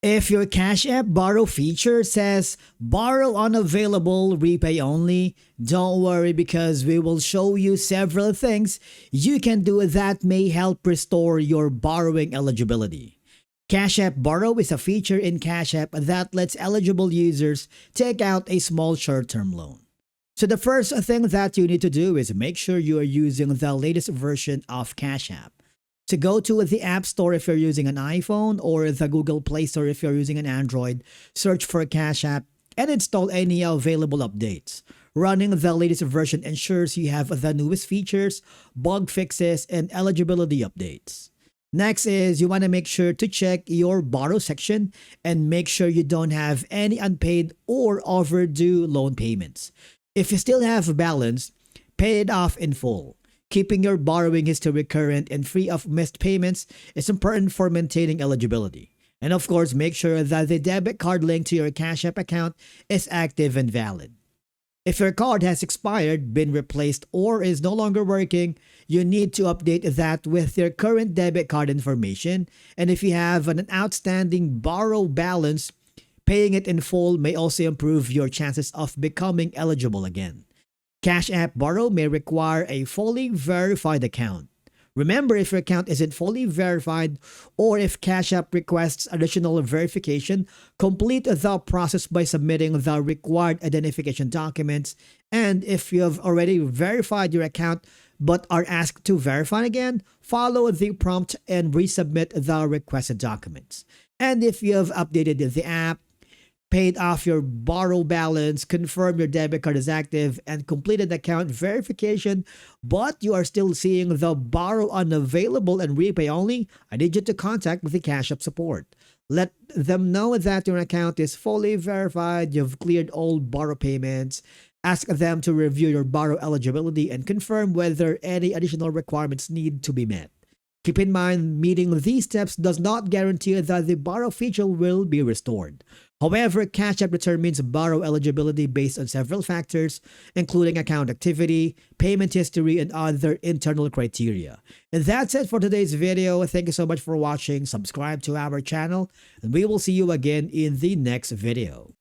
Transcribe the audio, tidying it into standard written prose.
If your Cash App borrow feature says borrow unavailable, repay only, don't worry because we will show you several things you can do that may help restore your borrowing eligibility. Cash App Borrow is a feature in Cash App that lets eligible users take out a small short-term loan. So the first thing that you need to do is make sure you are using the latest version of Cash App. To go to the App Store if you're using an iPhone or the Google Play Store if you're using an Android, search for Cash App and install any available updates. Running the latest version ensures you have the newest features, bug fixes, and eligibility updates. Next is you want to make sure to check your borrow section and make sure you don't have any unpaid or overdue loan payments. If you still have a balance, pay it off in full. Keeping your borrowing history current and free of missed payments is important for maintaining eligibility. And of course, make sure that the debit card linked to your Cash App account is active and valid. If your card has expired, been replaced, or is no longer working, you need to update that with your current debit card information. And if you have an outstanding borrow balance, paying it in full may also improve your chances of becoming eligible again. Cash App Borrow may require a fully verified account. Remember, if your account isn't fully verified or if Cash App requests additional verification, complete the process by submitting the required identification documents. And if you have already verified your account but are asked to verify again, follow the prompt and resubmit the requested documents. And if you have updated the app, paid off your borrow balance, confirm your debit card is active, and completed account verification, but you are still seeing the borrow unavailable and repay only, I need you to contact the Cash App support. Let them know that your account is fully verified, you've cleared all borrow payments. Ask them to review your borrow eligibility and confirm whether any additional requirements need to be met. Keep in mind, meeting these steps does not guarantee that the borrow feature will be restored. However, Cash App determines borrow eligibility based on several factors, including account activity, payment history, and other internal criteria. And that's it for today's video. Thank you so much for watching. Subscribe to our channel, and we will see you again in the next video.